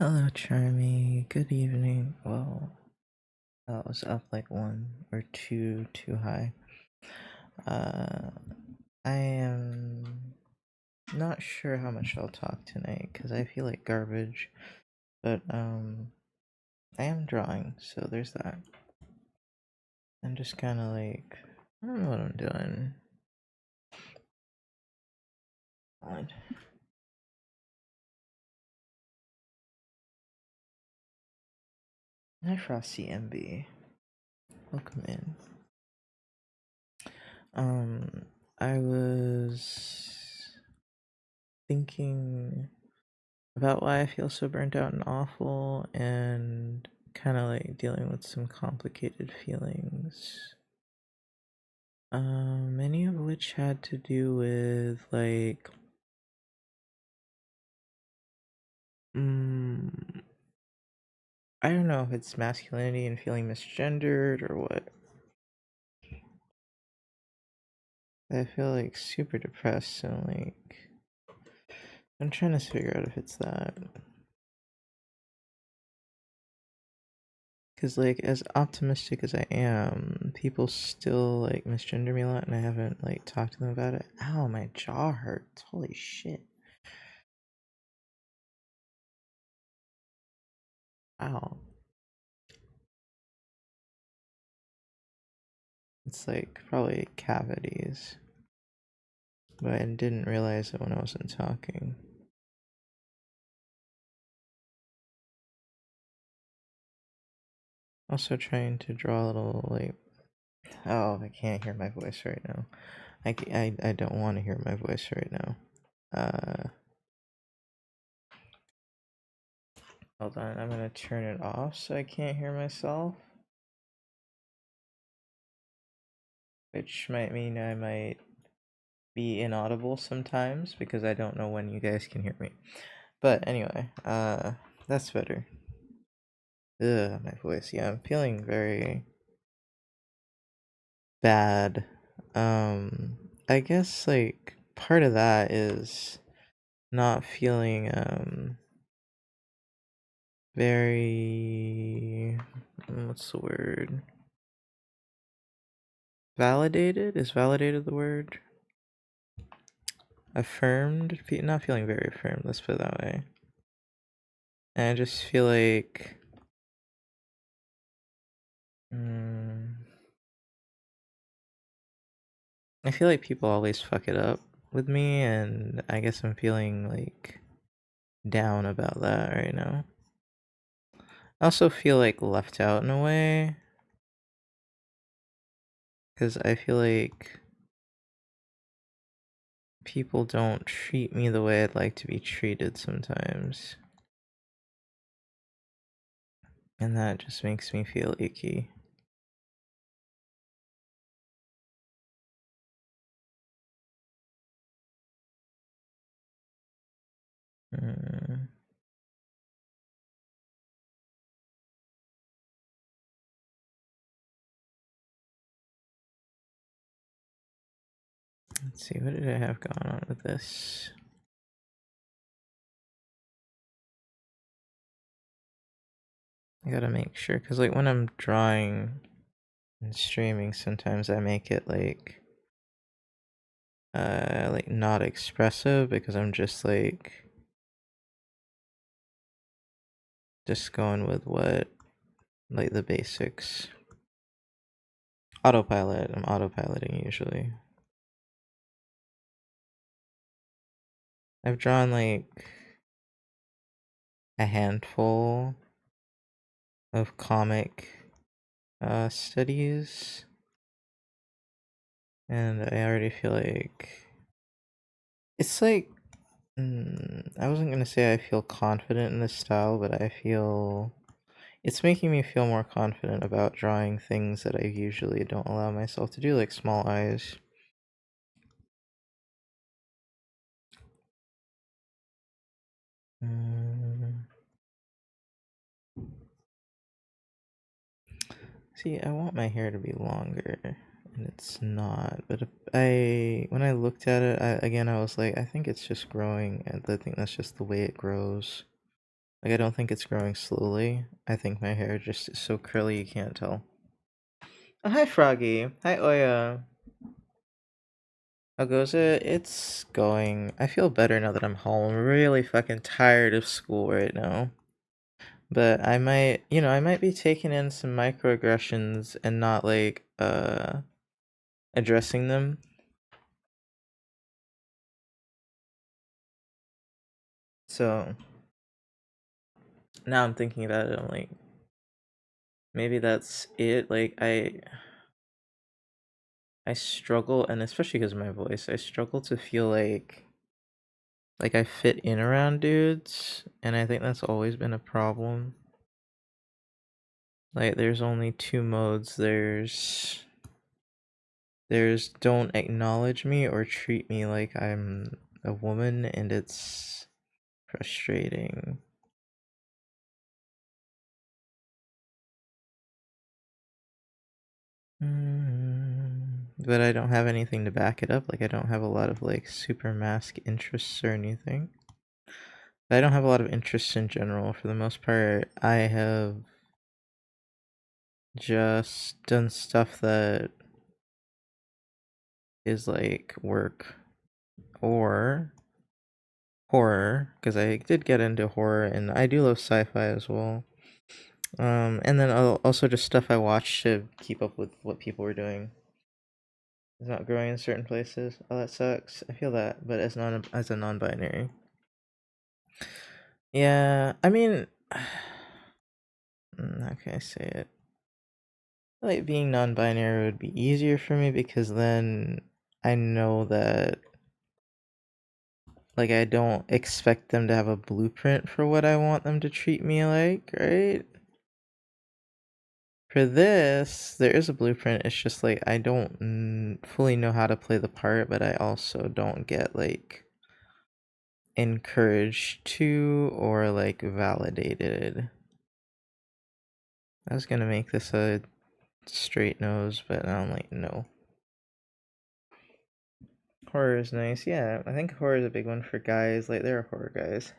Hello, Charmy. Good evening. Well, I was up like one or two too high. Uh, I am Not sure how much I'll talk tonight because I feel like garbage, but I am drawing, so there's that. I'm just kind of like, I don't know what I'm doing. Odd. Hi, Frosty MB. Welcome in. I was thinking about why I feel so burnt out and awful, and kind of like dealing with some complicated feelings. Many of which had to do with like, I don't know if it's masculinity and feeling misgendered or what. I feel like super depressed, and like I'm trying to figure out if it's that. Because like as optimistic as I am, people still like misgender me a lot, and I haven't like talked to them about it. Ow, my jaw hurts. Holy shit. Ow. It's like probably cavities. But I didn't realize it when I wasn't talking. Also trying to draw a little like, oh, I can't hear my voice right now. I don't want to hear my voice right now. Hold on, I'm gonna turn it off so I can't hear myself. Which might mean I might be inaudible sometimes because I don't know when you guys can hear me. But anyway, that's better. Ugh, my voice. Yeah, I'm feeling very bad. I guess like part of that is not feeling very, what's the word? Validated? Is validated the word? Affirmed? Not feeling very affirmed, let's put it that way. And I just feel like I feel like people always fuck it up with me, and I guess I'm feeling like down about that right now. I also feel like left out in a way, because I feel like people don't treat me the way I'd like to be treated sometimes. And that just makes me feel icky. Mm. Let's see, what did I have going on with this? I gotta make sure, because like when I'm drawing and streaming, sometimes I make it like not expressive because I'm just going with what, like the basics. Autopilot, I'm autopiloting usually. I've drawn like a handful of comic studies, and I already feel like it's like, I wasn't gonna say I feel confident in this style, but I feel it's making me feel more confident about drawing things that I usually don't allow myself to do, like small eyes. See, I want my hair to be longer, and it's not. But when I looked at it, I was like, I think it's just growing, and I think that's just the way it grows. Like, I don't think it's growing slowly. I think my hair just is so curly you can't tell. Oh, hi, Froggy. Hi, Oya. How goes it? It's going. I feel better now that I'm home. I'm really fucking tired of school right now. But I might, I might be taking in some microaggressions and not like addressing them. So now I'm thinking about it, I'm like, maybe that's it. Like I struggle, and especially because of my voice, I struggle to feel like I fit in around dudes, and I think that's always been a problem. Like there's only two modes. There's don't acknowledge me or treat me like I'm a woman, and it's frustrating. But I don't have anything to back it up. Like I don't have a lot of like super mask interests or anything. I don't have a lot of interests in general. For the most part, I have just done stuff that is like work or horror, because I did get into horror and I do love sci-fi as well. And then also just stuff I watched to keep up with what people were doing. It's not growing in certain places. Oh, that sucks. I feel that, but as a non-binary. Yeah, I mean, how can I say it? Like being non-binary would be easier for me because then I know that like I don't expect them to have a blueprint for what I want them to treat me like, right? For this, there is a blueprint. It's just like I don't fully know how to play the part, but I also don't get like encouraged to or like validated. I was gonna make this a straight nose, but I'm like, no. Horror is nice. Yeah, I think horror is a big one for guys. Like, there are horror guys.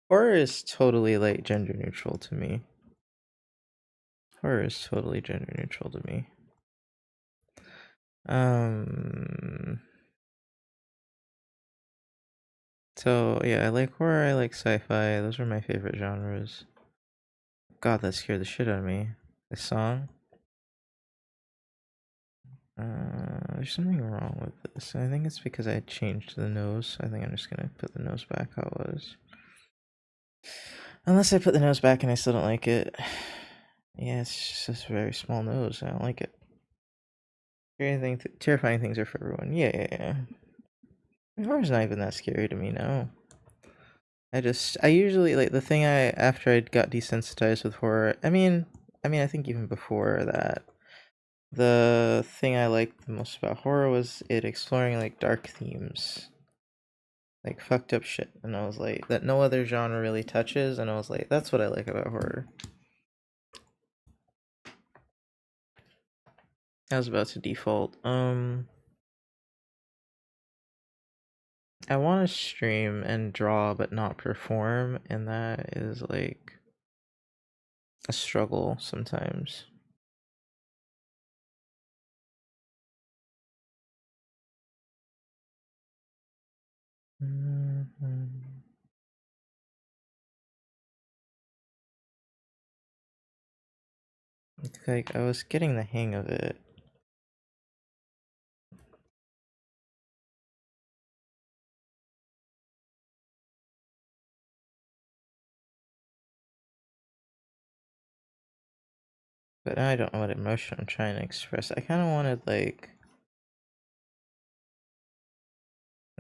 Horror is totally like gender neutral to me. Horror is totally gender neutral to me. Um. So yeah, I like horror. I like sci-fi. Those are my favorite genres. God, that scared the shit out of me. This song. There's something wrong with this. I think it's because I changed the nose. I think I'm just gonna put the nose back how it was. Unless I put the nose back and I still don't like it. Yeah, it's just this very small nose. I don't like it. Terrifying things are for everyone. Yeah, yeah, yeah. Horror's not even that scary to me now. I usually like the thing after I got desensitized with horror. I think even before that, the thing I liked the most about horror was it exploring like dark themes, like fucked up shit, and I was like that no other genre really touches, and I was like that's what I like about horror. I was about to default. I want to stream and draw but not perform, and that is like a struggle sometimes. Mhm. Like I was getting the hang of it. But now I don't know what emotion I'm trying to express. I kind of wanted like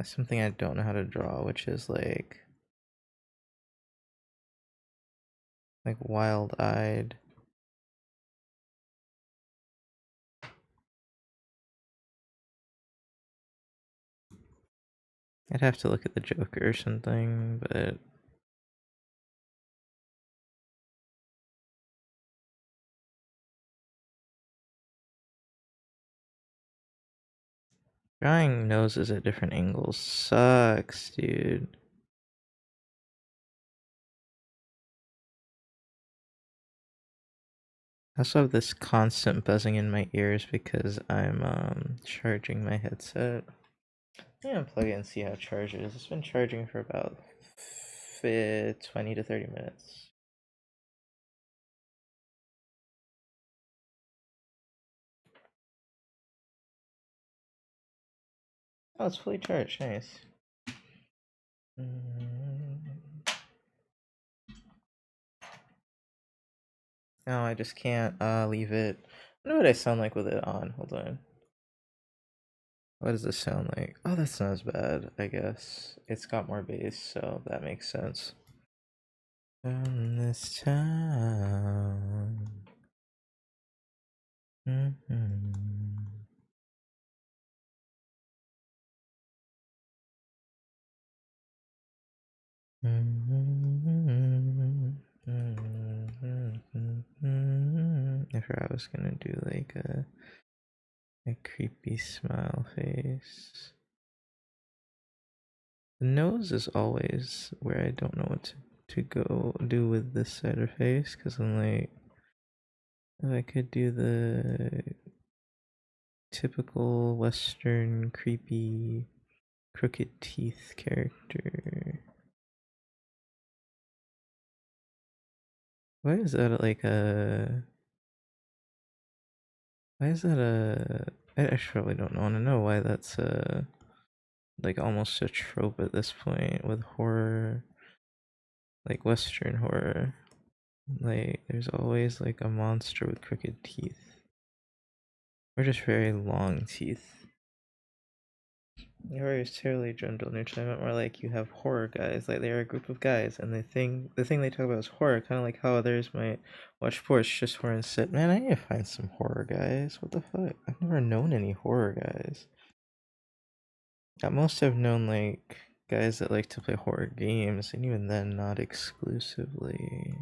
something I don't know how to draw, which is like wild-eyed. I'd have to look at the Joker or something, but drawing noses at different angles sucks, dude. I also have this constant buzzing in my ears because I'm charging my headset. Yeah, unplug it and see how it charges. It's been charging for about 20 to 30 minutes. Oh, it's fully charged. Nice. No, I just can't leave it. I know what I sound like with it on. Hold on. What does this sound like? Oh, that's not as bad, I guess. It's got more bass, so that makes sense. From this town. If I was gonna do like a creepy smile face. The nose is always where I don't know what to go do with this side of face, because I'm like, if I could do the typical Western creepy crooked teeth character. Why is that like a? Why is that a? I actually probably don't want to know why that's like almost a trope at this point with horror, like Western horror. Like there's always like a monster with crooked teeth, or just very long teeth. Horror is terribly gender neutral. I meant more like you have horror guys, like they're a group of guys, and the thing they talk about is horror, kind of like how others might watch sports just horror and sit. Man, I need to find some horror guys. What the fuck? I've never known any horror guys. At most, I've known like guys that like to play horror games, and even then, not exclusively.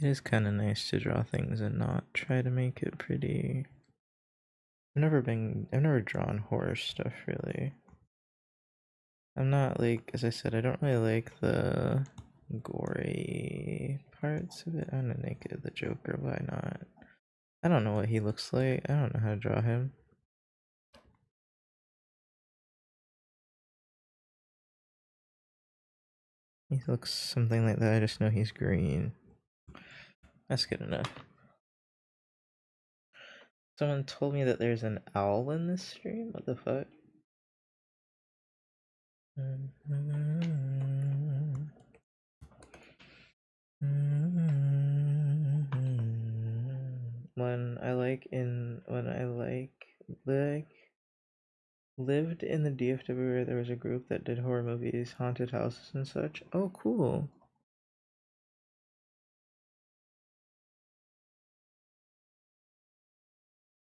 It is kind of nice to draw things and not try to make it pretty. I've never drawn horror stuff really. I'm not like, as I said, I don't really like the gory parts of it. I'm gonna make it the Joker, why not? I don't know what he looks like. I don't know how to draw him. He looks something like that. I just know he's green. That's good enough. Someone told me that there's an owl in this stream. What the fuck? When I like lived in the DFW where there was a group that did horror movies, haunted houses and such. Oh, cool.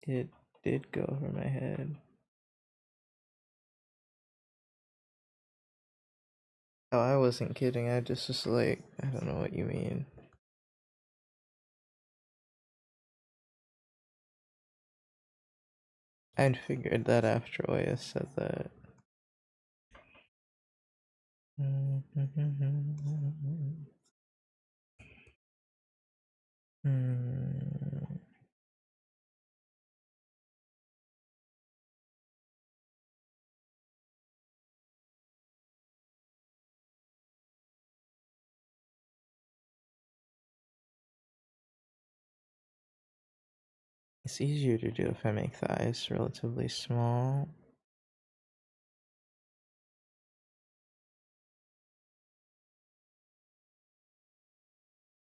It did go over my head. Oh, I wasn't kidding. I just was like, I don't know what you mean. I'd figured that after Oya said that. It's easier to do if I make the eyes relatively small.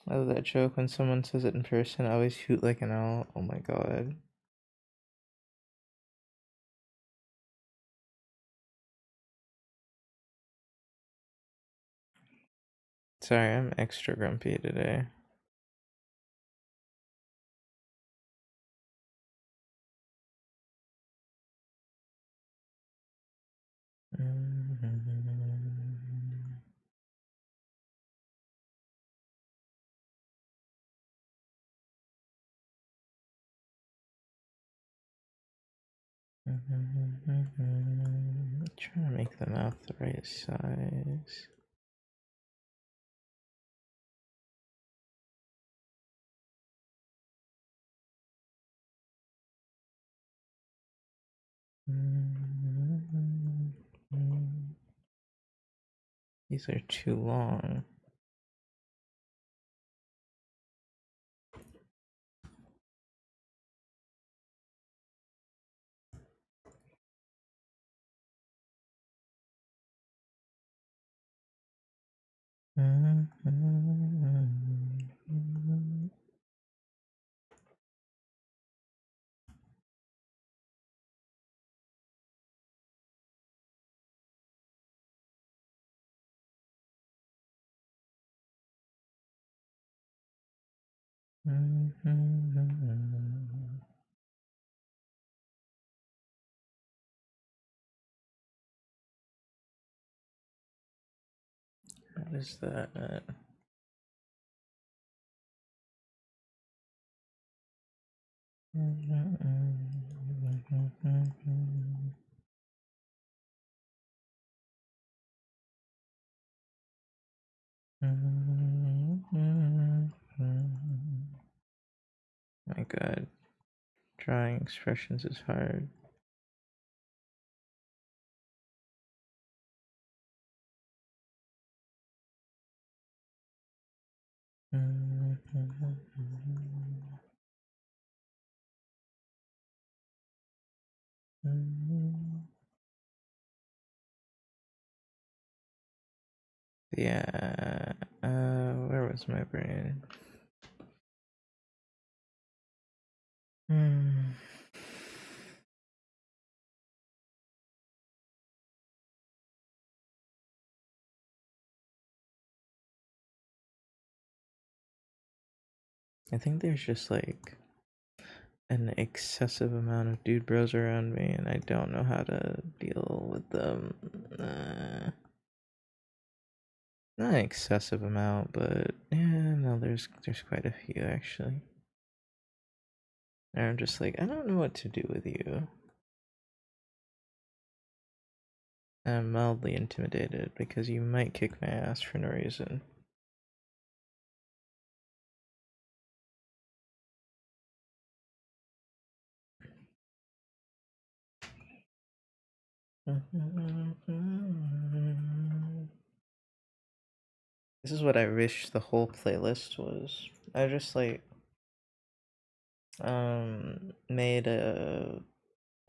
I love that joke when someone says it in person. I always hoot like an owl. Oh my god. Sorry, I'm extra grumpy today. Trying to make the mouth the right size. These are too long. What is that? My god, drawing expressions is hard. Yeah, where was my brain? I think there's just like an excessive amount of dude bros around me, and I don't know how to deal with them. Not an excessive amount, but yeah, no, there's quite a few actually. And I'm just like, I don't know what to do with you. I'm mildly intimidated because you might kick my ass for no reason. This is what I wish the whole playlist was. I just like made a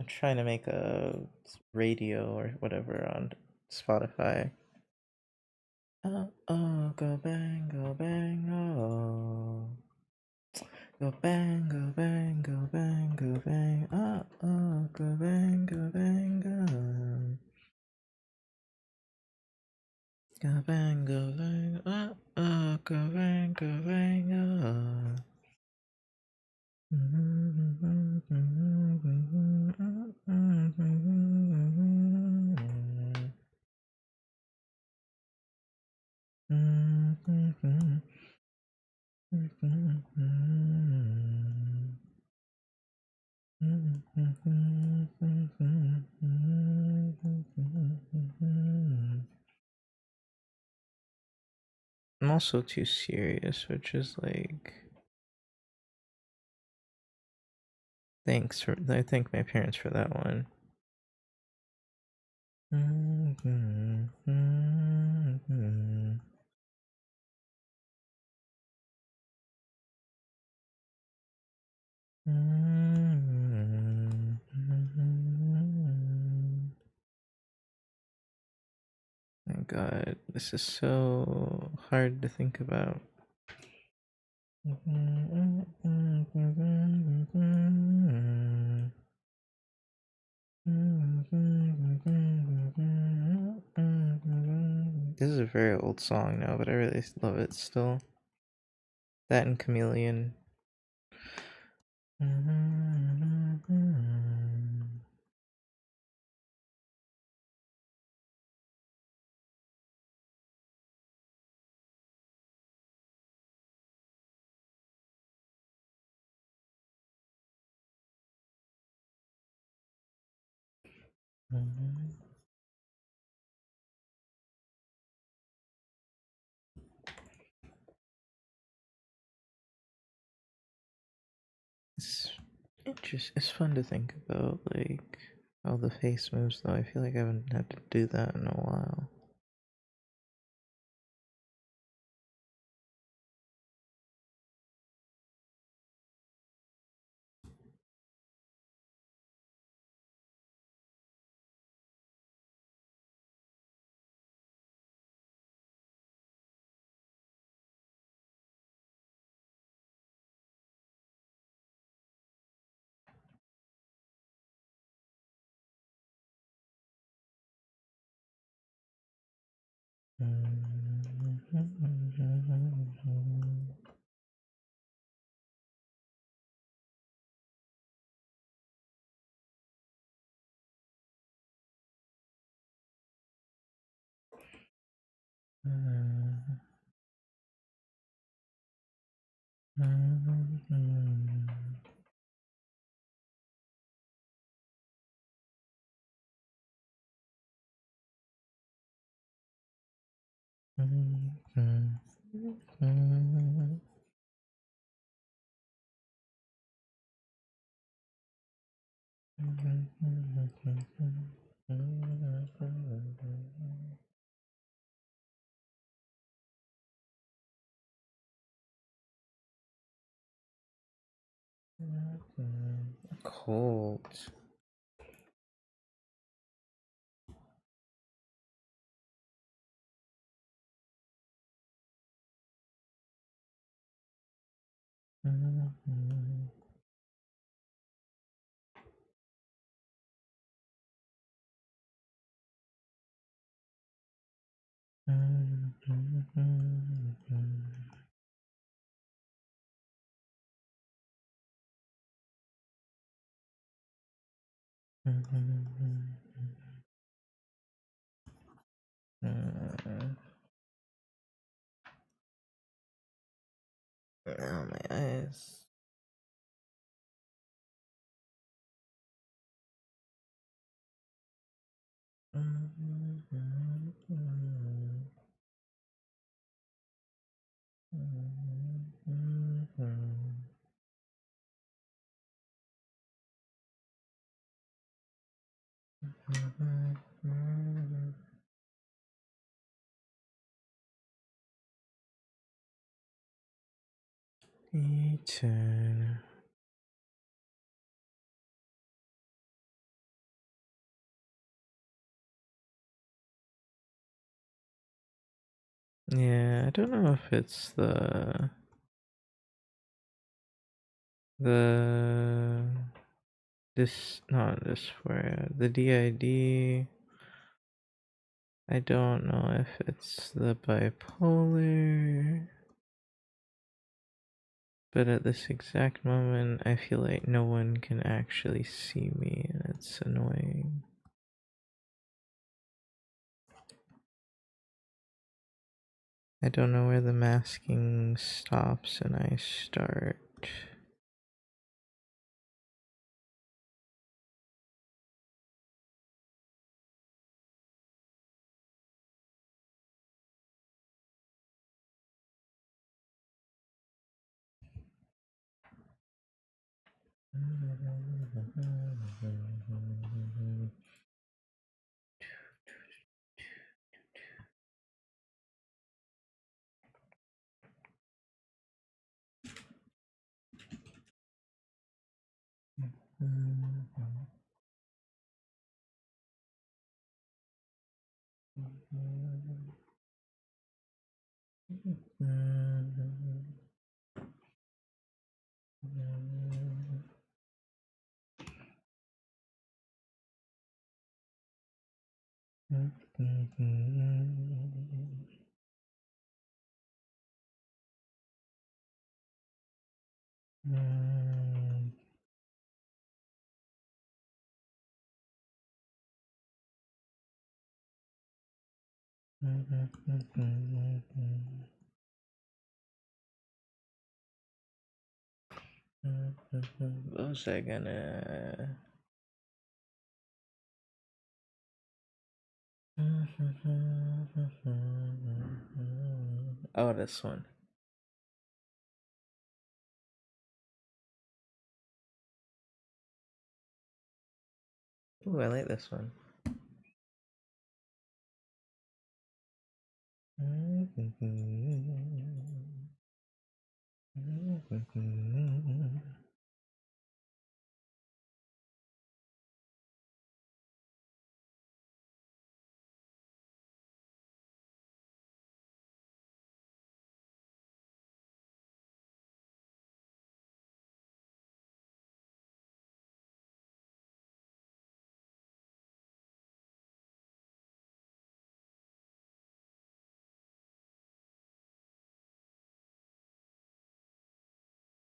I'm trying to make a radio or whatever on Spotify. Oh, oh, go bang, oh. Go bang, go bang, go bang, go bang. Oh, oh, go bang, go bang, go. Go bang, go bang. Oh, oh, go bang, go bang, oh. I'm also too serious, which is like, I thank my parents for that one. My god, this is so hard to think about. This is a very old song now, but I really love it still. That and Chameleon. Mhm. It's interesting. It's fun to think about, like how the face moves. Though I feel like I haven't had to do that in a while. Cold. Oh, my eyes. Eternal. Yeah, I don't know if it's the this not dysphoria, the DID. I don't know if it's the bipolar, but at this exact moment, I feel like no one can actually see me, and it's annoying. I don't know where the masking stops and I start. What was I gonna? Oh, this one. Ooh, I like this one.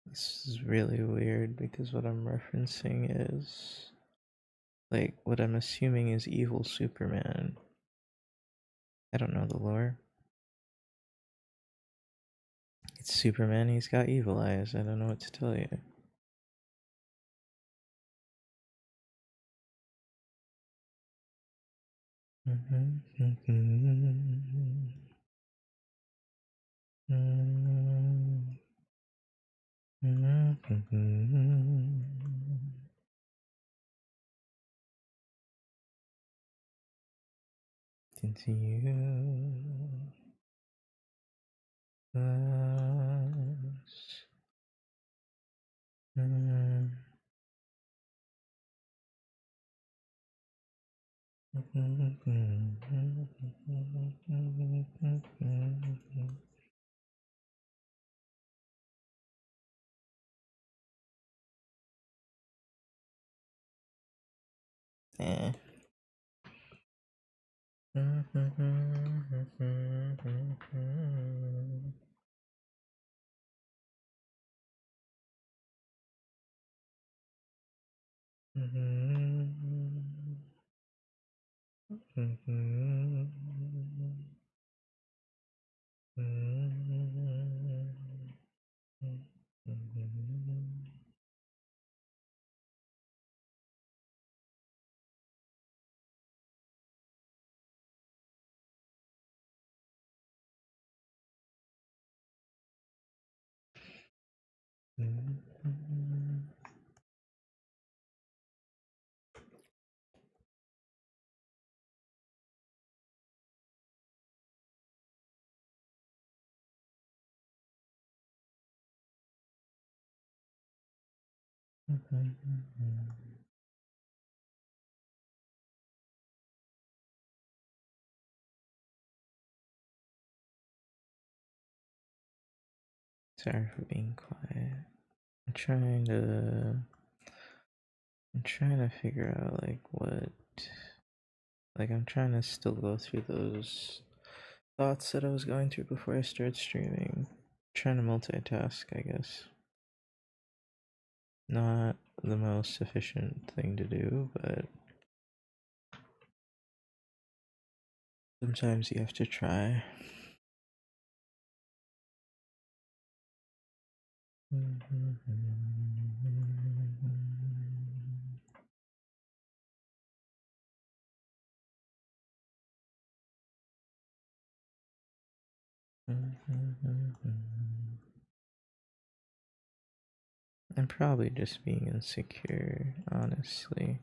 This is really weird because what I'm referencing is like what I'm assuming is evil Superman. I don't know the lore. It's Superman, he's got evil eyes. I don't know what to tell you. Continue. Eh. Sorry for being quiet. I'm trying to figure out like what, like I'm trying to still go through those thoughts that I was going through before I started streaming. Trying to multitask, I guess. Not the most efficient thing to do, but sometimes you have to try. I'm probably just being insecure, honestly.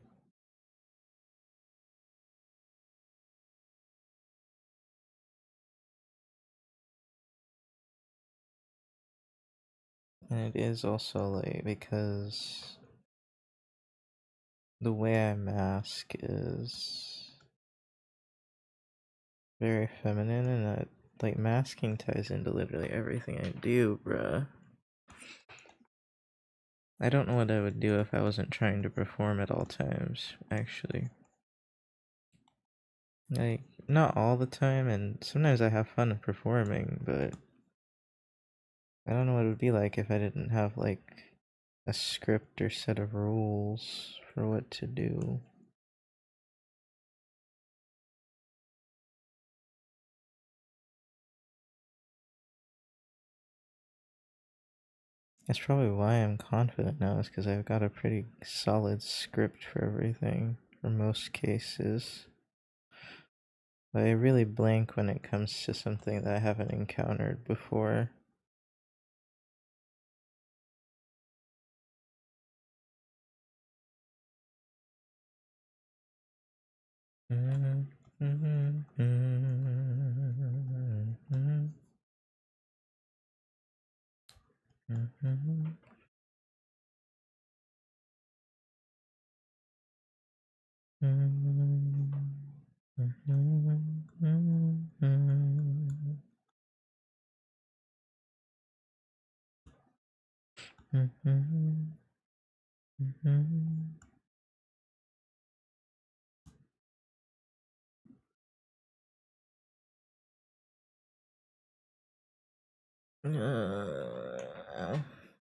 And it is also like because the way I mask is very feminine, and that like masking ties into literally everything I do, bruh. I don't know what I would do if I wasn't trying to perform at all times, actually. Like, not all the time, and sometimes I have fun performing, but I don't know what it would be like if I didn't have, like, a script or set of rules for what to do. That's probably why I'm confident now, is because I've got a pretty solid script for everything, for most cases. But I really blank when it comes to something that I haven't encountered before.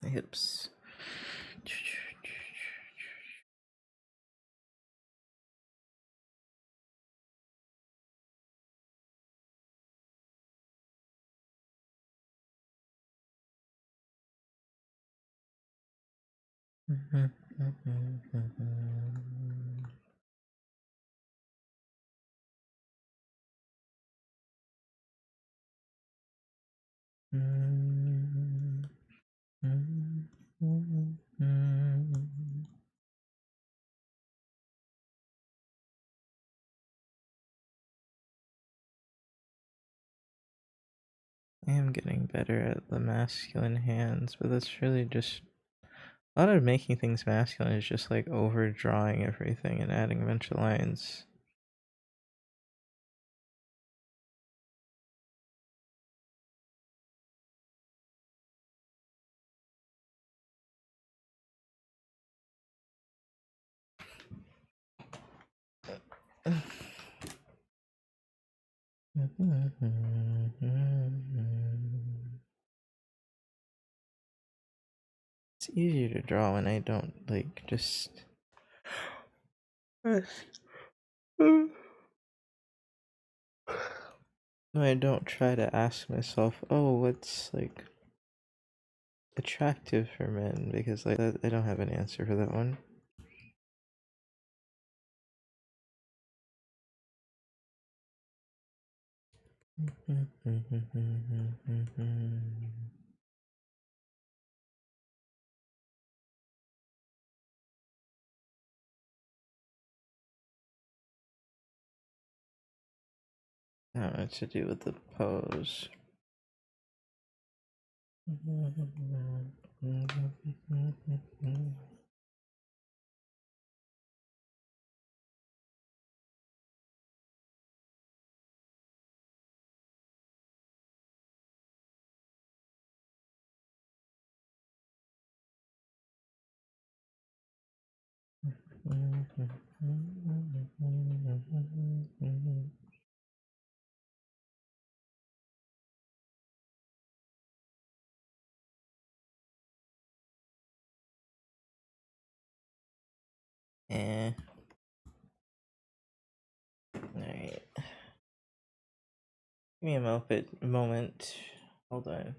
My hips. I am getting better at the masculine hands, but that's really just a lot of making things masculine is just like overdrawing everything and adding a bunch of lines. It's easier to draw when I don't like just when I don't try to ask myself, oh, what's like attractive for men, because like that, I don't have an answer for that one. I don't know what to do with the pose. Eh. Alright. Give me a moment. Hold on.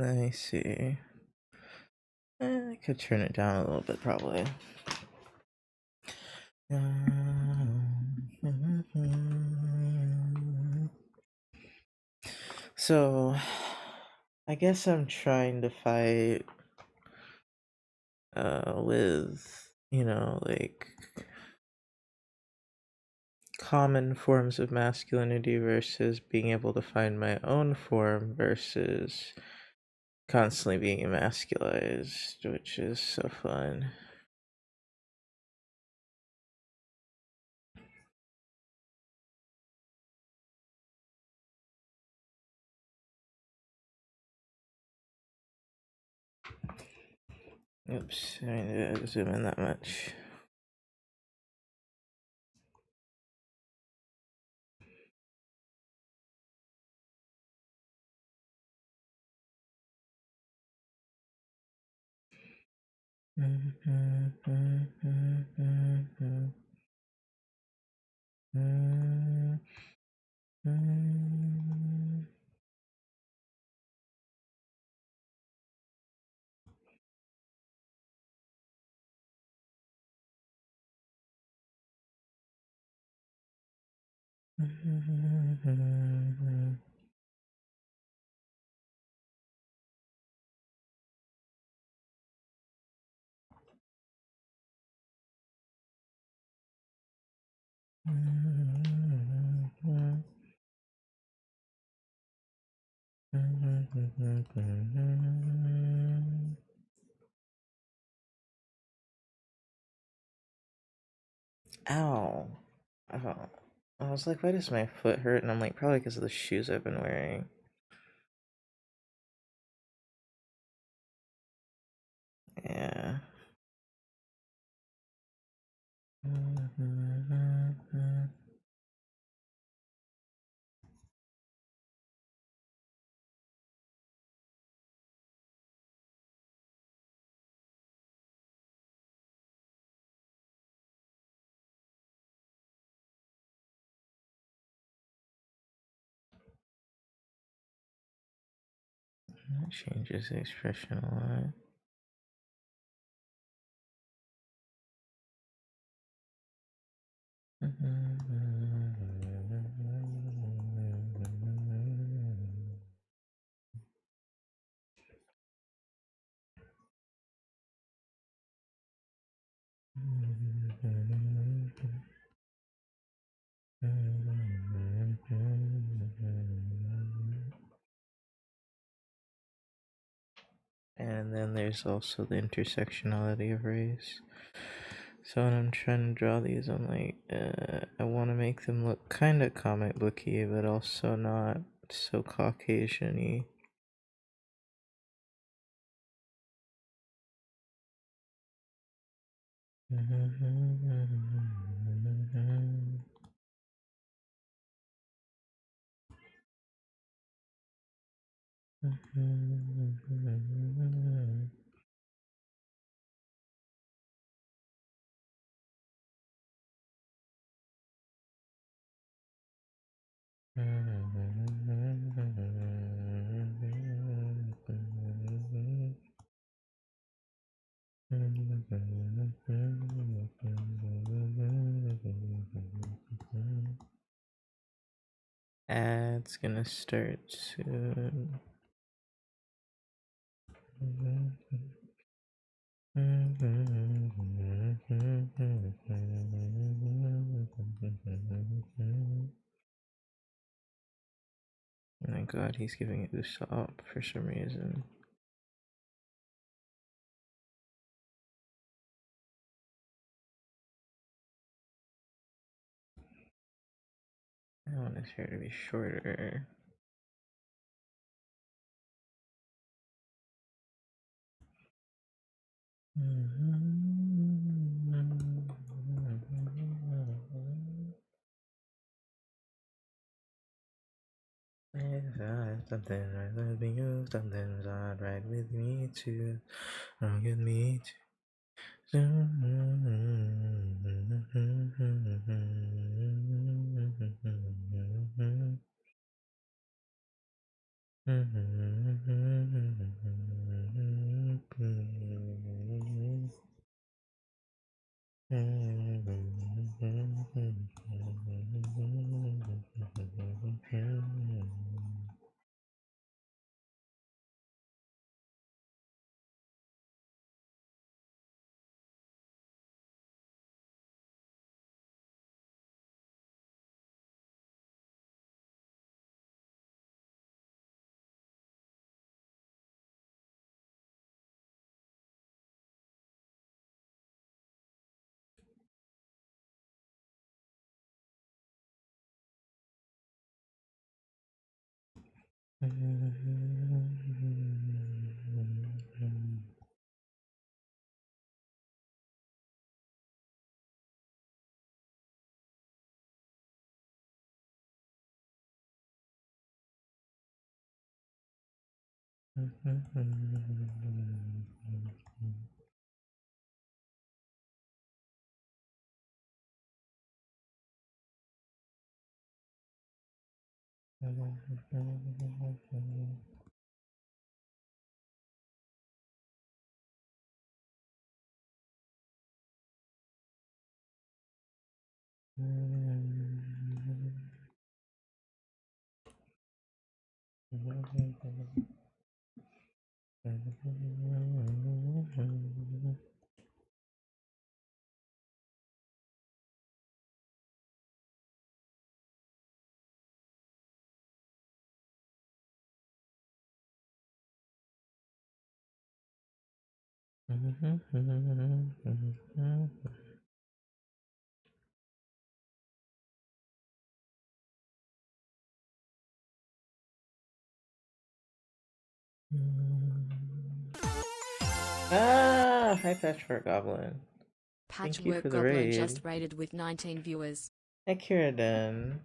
Let me see. I could turn it down a little bit, probably. So, I guess I'm trying to fight with, like common forms of masculinity versus being able to find my own form versus constantly being emasculized, which is so fun. Oops, I need to zoom in that much. Ow. Oh. I was like, why does my foot hurt? And I'm like, probably because of the shoes I've been wearing. Yeah. That changes the expression a lot. And then there's also the intersectionality of race. So when I'm trying to draw these, I'm like, I want to make them look kind of comic booky, but also not so Caucasian-y. Ads gonna start soon. Oh my god, he's giving it Usopp for some reason. I want his hair to be shorter. Something right with you, something's not right with me too. Wrong with me too. Ah, hi Patchwork Goblin. Thank you Patchwork for the Goblin raid. just raided with 19 viewers. Hi Kiraden.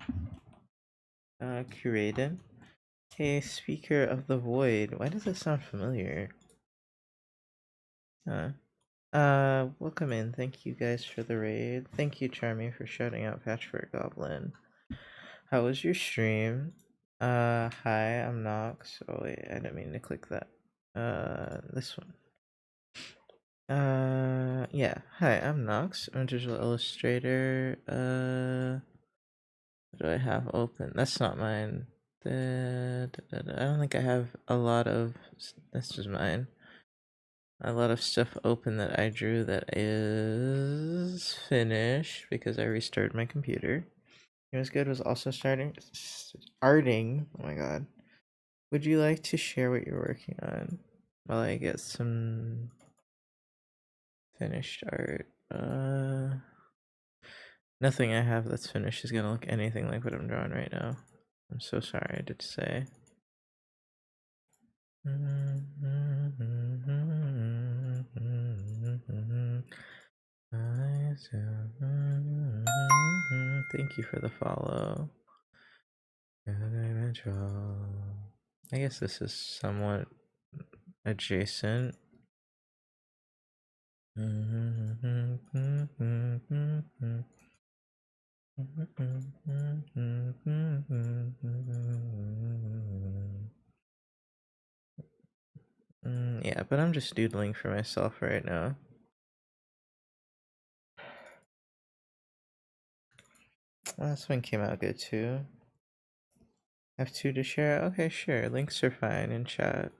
Kiraden. Hey, Speaker of the Void. Why does that sound familiar? Huh. Welcome in. Thank you guys for the raid. Thank you, Charmy, for shouting out Patchwork Goblin. How was your stream? Hi, I'm Nox. Oh wait, I didn't mean to click that. This one. Yeah. Hi, I'm Nox. I'm a digital illustrator. What do I have open? That's not mine. I don't think I have a lot of. This is mine. A lot of stuff open that I drew that is finished because I restarted my computer. It was good. Was also starting. Oh my god. Would you like to share what you're working on while I get some finished art? Nothing I have that's finished is gonna look anything like what I'm drawing right now. I'm so sorry to say. Thank you for the follow. I guess this is somewhat adjacent. Yeah, but I'm just doodling for myself right now. Well, this one came out good too. Have two to share? Okay, sure. Links are fine in chat.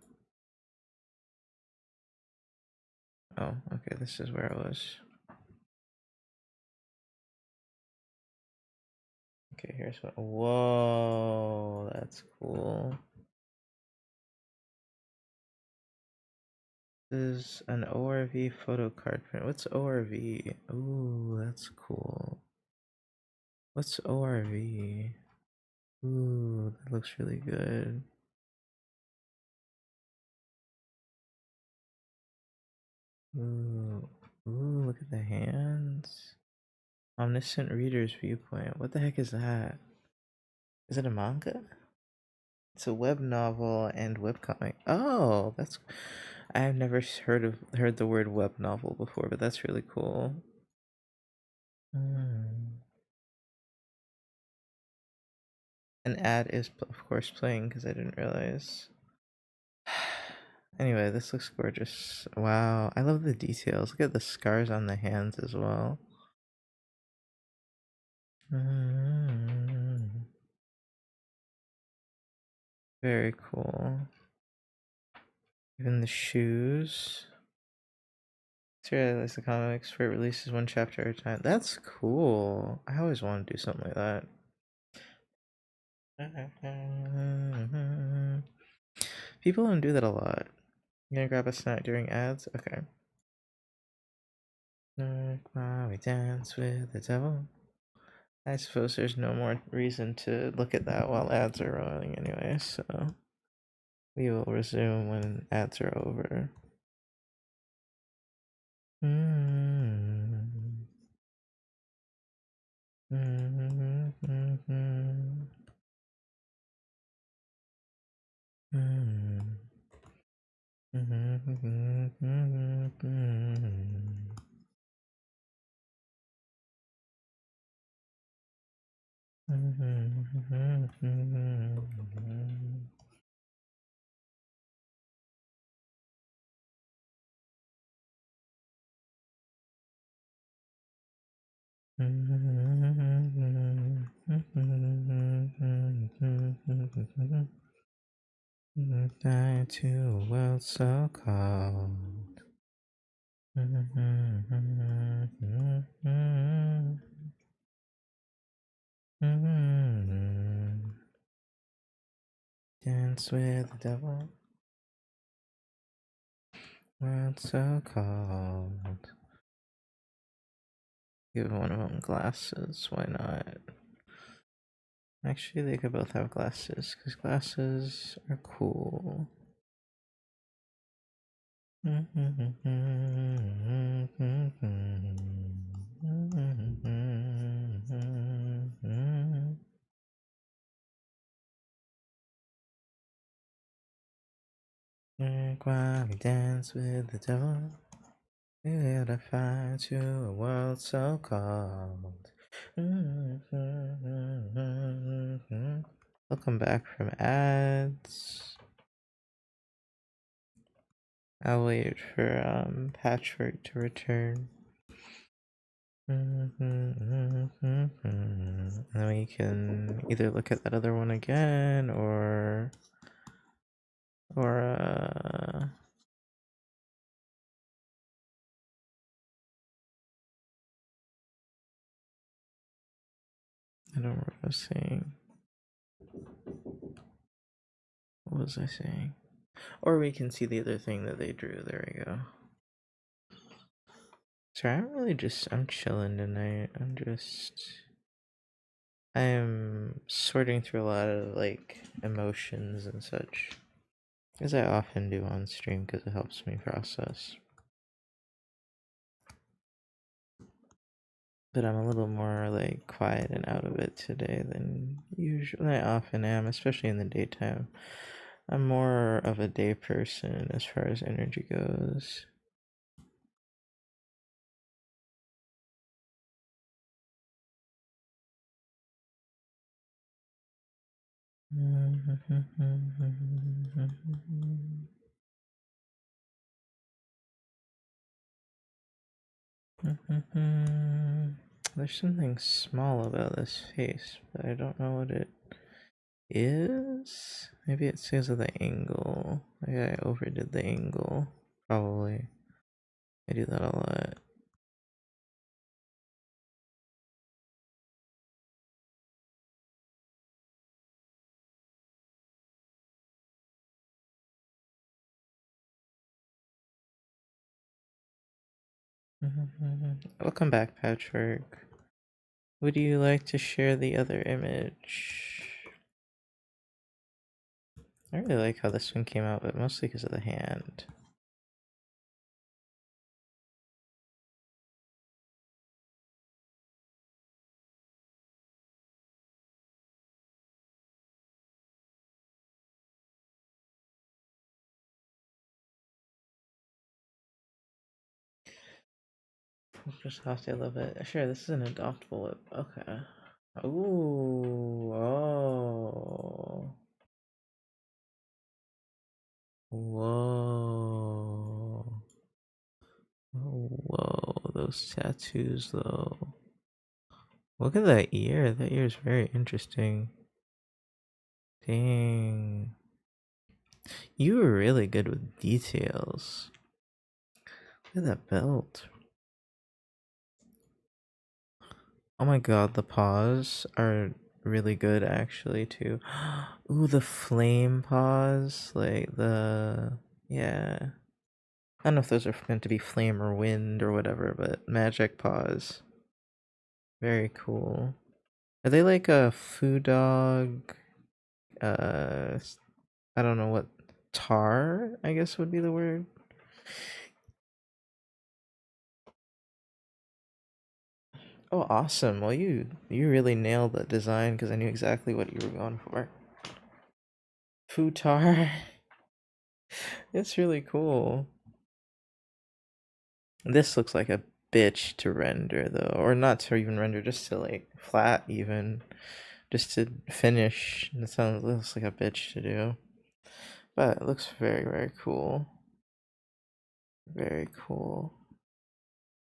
Oh, okay, this is where it was. Okay, here's what. Whoa, that's cool. This is an ORV photo card print. What's ORV? Ooh, that's cool. What's ORV? Ooh, that looks really good. Ooh, ooh, look at the hands. Omniscient Reader's Viewpoint. What the heck is that? Is it a manga? It's a web novel and webcomic. Oh, that's. I've never heard the word web novel before, but that's really cool. Hmm. An ad is, of course, playing because I didn't realize. Anyway, this looks gorgeous. Wow, I love the details. Look at the scars on the hands as well. Very cool. Even the shoes. Serialized the comics where it releases one chapter at a time. That's cool. I always want to do something like that. People don't do that a lot. You gonna grab a snack during ads? Okay. While we dance with the devil. I suppose there's no more reason to look at that while ads are rolling anyway, so we will resume when ads are over. Die to a world so cold. Dance with the devil. World so cold. Give one of them glasses. Why not? Actually, they could both have glasses because glasses are cool. While we dance with the devil, we lit a fire to a world so cold. Welcome back from ads. I'll wait for Patchwork to return. And then we can either look at that other one again or I don't remember what I was saying. What was I saying? Or we can see the other thing that they drew. There we go. Sorry, I'm chilling tonight. I am sorting through a lot of like emotions and such, as I often do on stream because it helps me process. But I'm a little more like quiet and out of it today than usually I often am, especially in the daytime. I'm more of a day person as far as energy goes. There's something small about this face, but I don't know what it is. Maybe it's because of the angle. Maybe I overdid the angle. Probably. I do that a lot. Welcome back, Patchwork. Would you like to share the other image? I really like how this one came out, but mostly because of the hand. Just I love it. Sure, this is an adoptable lip. Okay. Ooh, oh. Whoa. Oh, whoa, those tattoos though. Look at that ear. That ear is very interesting. Dang. You were really good with details. Look at that belt. Oh my god, the paws are really good actually too. Ooh, the flame paws. Like the. Yeah. I don't know if those are meant to be flame or wind or whatever, but magic paws. Very cool. Are they like a food dog? Uh, I don't know what tar, I guess would be the word. Oh, awesome. Well, you really nailed the design because I knew exactly what you were going for. Food tar. It's really cool. This looks like a bitch to render though, or not to even render, just to like flat even, just to finish. That sounds looks like a bitch to do, but it looks very cool. Very cool.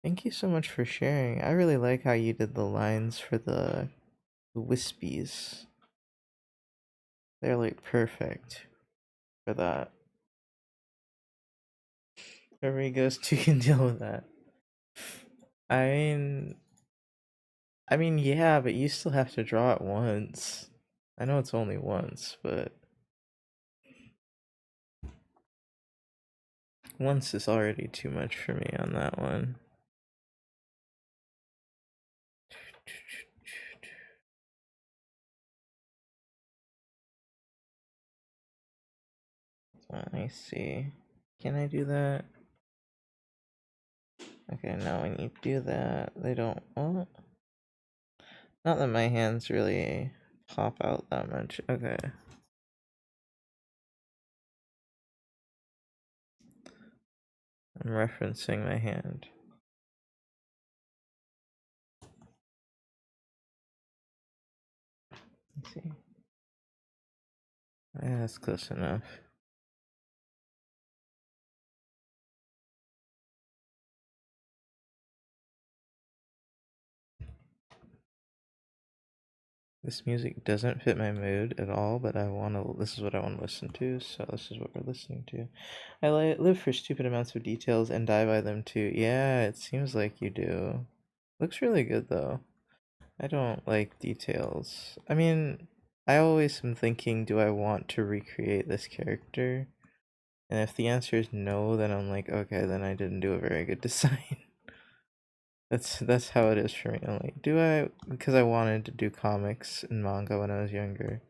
Thank you so much for sharing. I really like how you did the lines for the wispies. They're like perfect for that. Wherever he goes to, you can deal with that. I mean, yeah, but you still have to draw it once. I know it's only once, but once is already too much for me on that one. I see. Can I do that? Okay, now when you do that, they don't. Well, not that my hands really pop out that much. Okay. I'm referencing my hand. Let's see. Yeah, that's close enough. This music doesn't fit my mood at all, but this is what I want to listen to, so this is what we're listening to. I live for stupid amounts of details and die by them too. Yeah, it seems like you do. Looks really good though. I don't like details. I mean, I always am thinking, do I want to recreate this character? And if the answer is no, then I'm like, okay, then I didn't do a very good design. That's how it is for me. I'm like, do I? Because I wanted to do comics and manga when I was younger.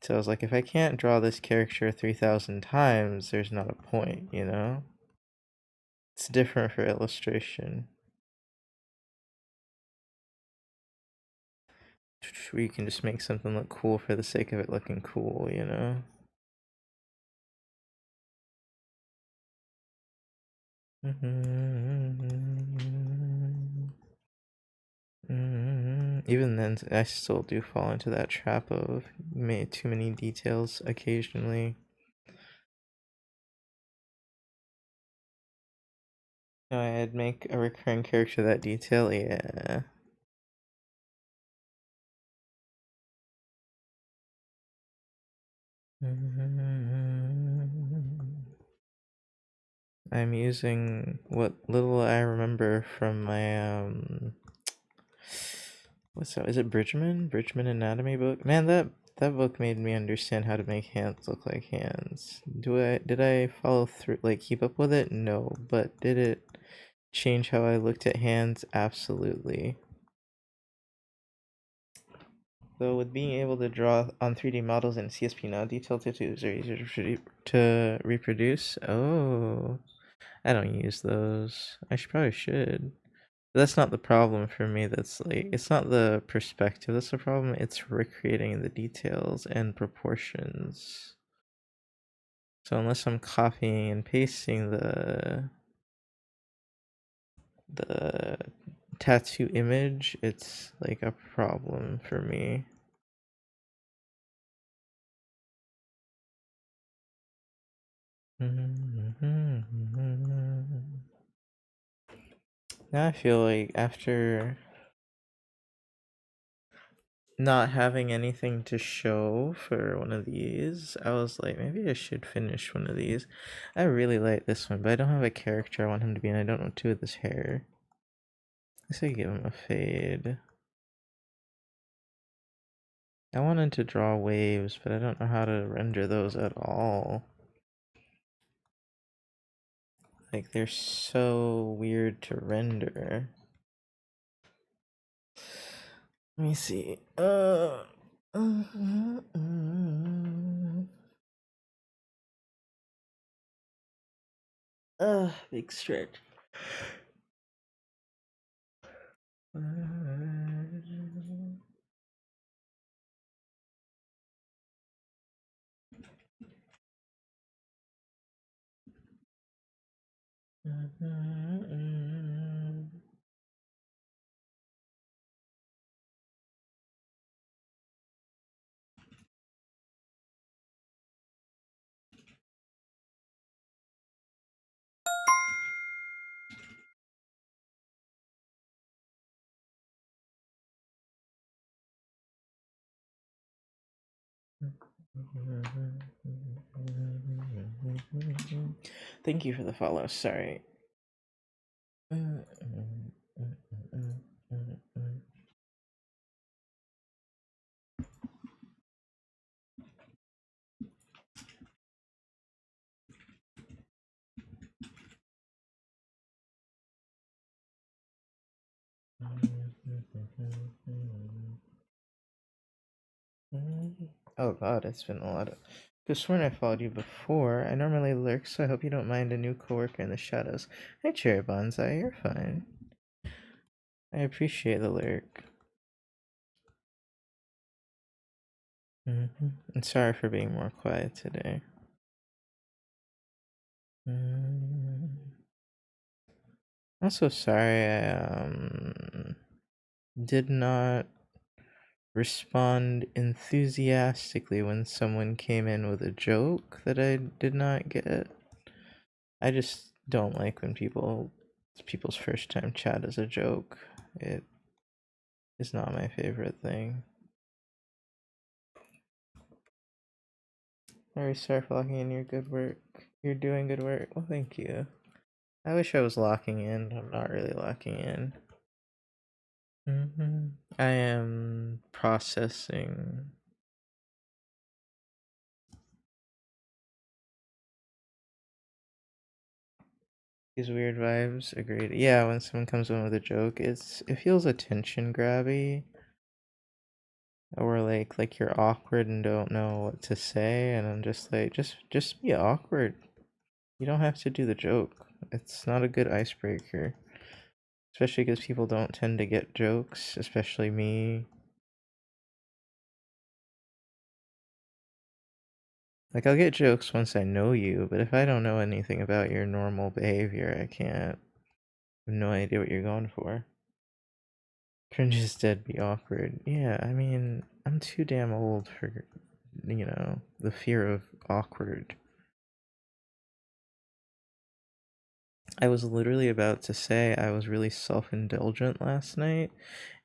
So I was like, if I can't draw this character 3,000 times, there's not a point, you know? It's different for illustration. Where you can just make something look cool for the sake of it looking cool, you know? Even then, I still do fall into that trap of made too many details occasionally. No, I'd make a recurring character that detail, yeah. I'm using what little I remember from my what's that? Is it Bridgman? Bridgman Anatomy book? Man, that book made me understand how to make hands look like hands. Did I follow through, like keep up with it? No, but did it change how I looked at hands? Absolutely. Though with being able to draw on 3D models in CSP now, detailed tattoos are easier to reproduce. Oh, I don't use those. Probably should. But that's not the problem for me. That's like, it's not the perspective that's the problem. It's recreating the details and proportions. So unless I'm copying and pasting the tattoo image, it's like a problem for me. Now I feel like after not having anything to show for one of these, I was like, maybe I should finish one of these. I really like this one, but I don't have a character I want him to be, and I don't know what to do with his hair. I say give him a fade. I wanted to draw waves, but I don't know how to render those at all. Like, they're so weird to render. Let me see. Big stretch. Thank you for the follow. Sorry. Oh god, it's been a lot of. Could sworn I followed you before. I normally lurk, so I hope you don't mind a new coworker in the shadows. Hey, Cherry Bonsai, you're fine. I appreciate the lurk. And sorry for being more quiet today. I'm so sorry I did not respond enthusiastically when someone came in with a joke that I did not get. I just don't like when people's first time chat is a joke. It is not my favorite thing. Very sorry for locking in your good work. You're doing good work. Well, thank you. I wish I was locking in. I'm not really locking in. I am processing. These weird vibes, agreed. Yeah, when someone comes in with a joke, it feels attention grabby, or like you're awkward and don't know what to say, and I'm just like, just be awkward. You don't have to do the joke. It's not a good icebreaker, especially because people don't tend to get jokes, especially me. Like, I'll get jokes once I know you, but if I don't know anything about your normal behavior, I can't. I have no idea what you're going for. Cringe is dead, be awkward. Yeah, I mean, I'm too damn old for, the fear of awkward. I was literally about to say I was really self-indulgent last night,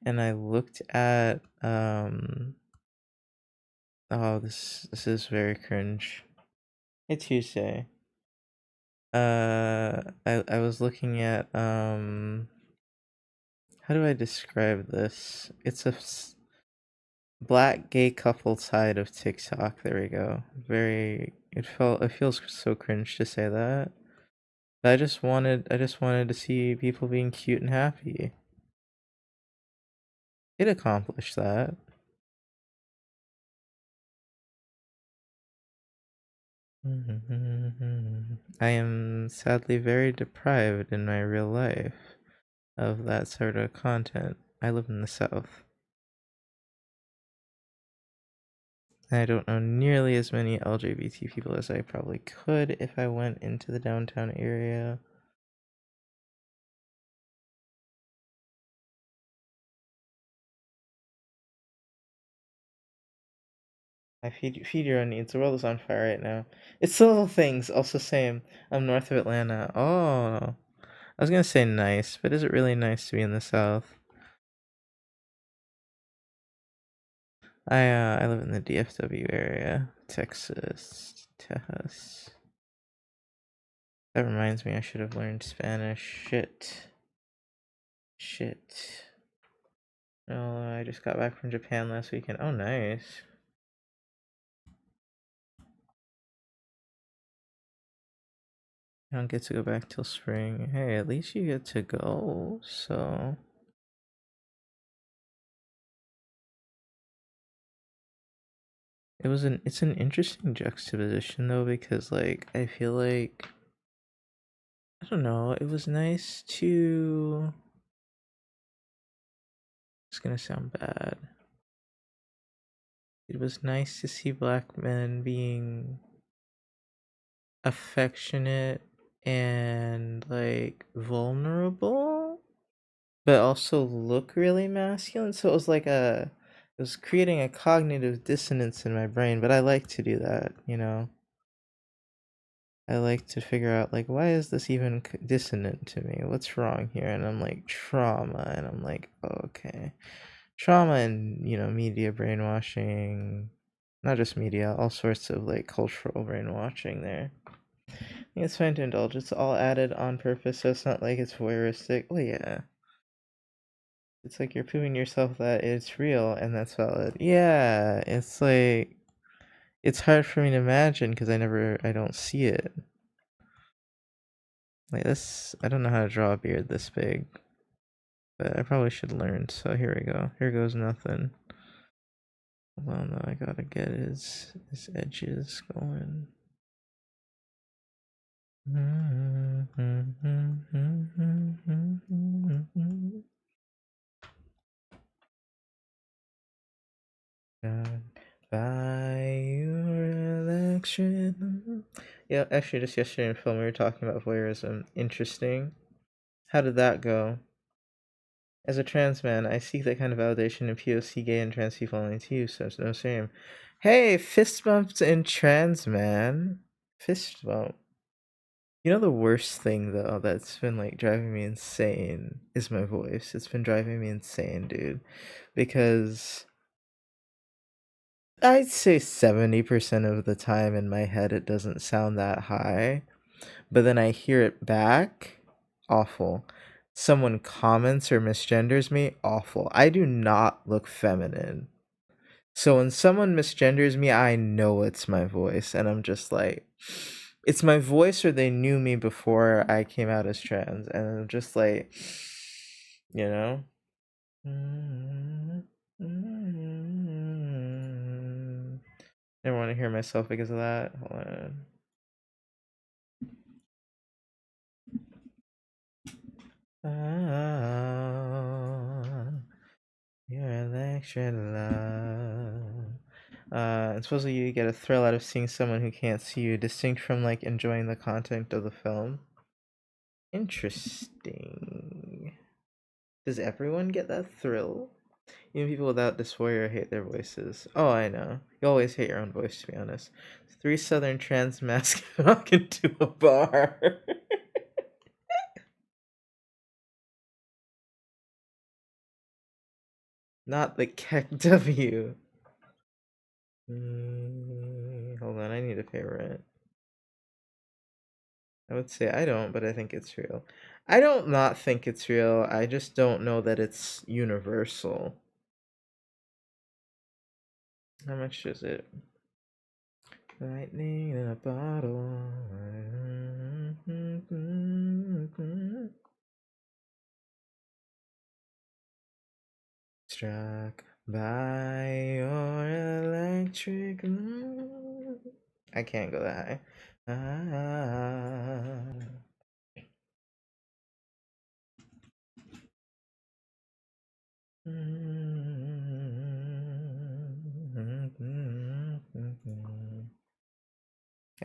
and I looked at, oh, this is very cringe. Hey, Tuesday. I was looking at, how do I describe this? It's a black gay couple side of TikTok. There we go. It feels so cringe to say that. But I just wanted to see people being cute and happy. It accomplished that. I am sadly very deprived in my real life of that sort of content. I live in the South. I don't know nearly as many LGBT people as I probably could if I went into the downtown area. I feed your own needs. The world is on fire right now. It's the little things. Also, same. I'm north of Atlanta. Oh, I was gonna say nice, but is it really nice to be in the South? I live in the DFW area, Texas, Texas. That reminds me, I should have learned Spanish. Shit. No, I just got back from Japan last weekend. Oh, nice. I don't get to go back till spring. Hey, at least you get to go. So it's an interesting juxtaposition though, because like I feel like I don't know, it was nice to it's gonna sound bad. It was nice to see black men being affectionate and like vulnerable, but also look really masculine. So it was creating a cognitive dissonance in my brain, but I like to do that, you know. I like to figure out like why is this even dissonant to me? What's wrong here? And I'm like trauma, and I'm like okay, trauma and media brainwashing, not just media, all sorts of like cultural brainwashing there. I think it's fine to indulge. It's all added on purpose, so it's not like it's voyeuristic. Well, yeah, it's like you're proving yourself that it's real and that's valid. Yeah, it's like it's hard for me to imagine because I don't see it. Like this, I don't know how to draw a beard this big, but I probably should learn. So here we go. Here goes nothing. Hold on, though. I gotta get his edges going. God, by your election. Yeah, actually, just yesterday in film, we were talking about voyeurism. Interesting. How did that go? As a trans man, I seek that kind of validation in POC, gay, and trans people only to you, so it's no shame. Hey, fist bumps in trans man. Fist bump. You know the worst thing though that's been like driving me insane is my voice. It's been driving me insane, dude. Because I'd say 70% of the time in my head it doesn't sound that high, but then I hear it back, awful. Someone comments or misgenders me, awful. I do not look feminine. So when someone misgenders me, I know it's my voice, and I'm just like, it's my voice or they knew me before I came out as trans, and I'm just like, you know? Never want to hear myself because of that. Hold on. Ah, your electric love. And supposedly you get a thrill out of seeing someone who can't see you, distinct from like enjoying the content of the film. Interesting. Does everyone get that thrill? Even people without dysphoria hate their voices. Oh, I know. You always hate your own voice, to be honest. Three southern trans masks walk into a bar. Not the Keck W. Hold on, I need a favorite. I would say I don't, but I think it's real. I don't not think it's real. I just don't know that it's universal. How much is it? Lightning in a bottle. Struck by your electric love. I can't go that high. Ah.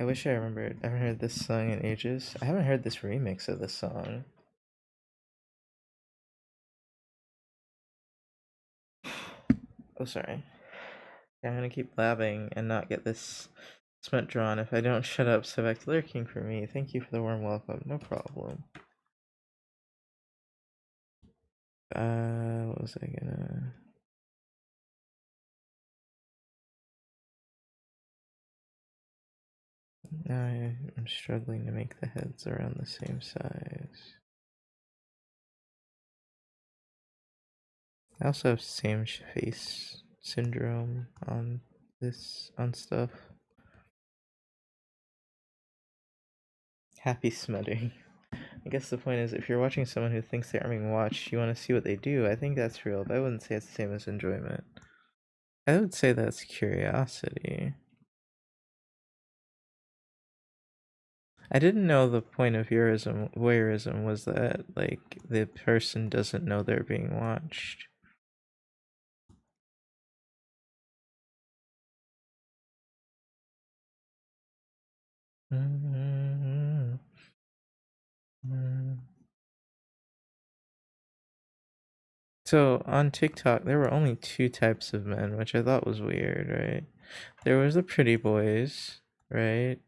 I wish I remembered. I haven't heard this song in ages. I haven't heard this remix of this song. Oh, sorry. I'm gonna keep blabbing and not get this smut drawn if I don't shut up. So back to lurking for me. Thank you for the warm welcome. No problem. What was I gonna? Now I'm struggling to make the heads around the same size. I also have same face syndrome on stuff. Happy smutting. I guess the point is, if you're watching someone who thinks they aren't being watched, you want to see what they do. I think that's real, but I wouldn't say it's the same as enjoyment. I would say that's curiosity. I didn't know the point of voyeurism was that, like, the person doesn't know they're being watched. So on TikTok, there were only two types of men, which I thought was weird, right? There was the pretty boys, right?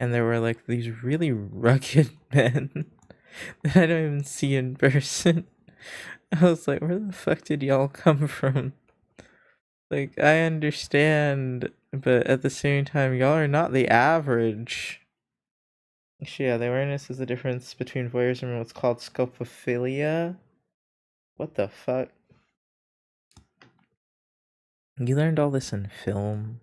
And there were like these really rugged men that I don't even see in person. I was like, where the fuck did y'all come from? Like, I understand, but at the same time, y'all are not the average. Actually, yeah, the awareness is the difference between voyeurism and what's called scopophilia. What the fuck? You learned all this in film?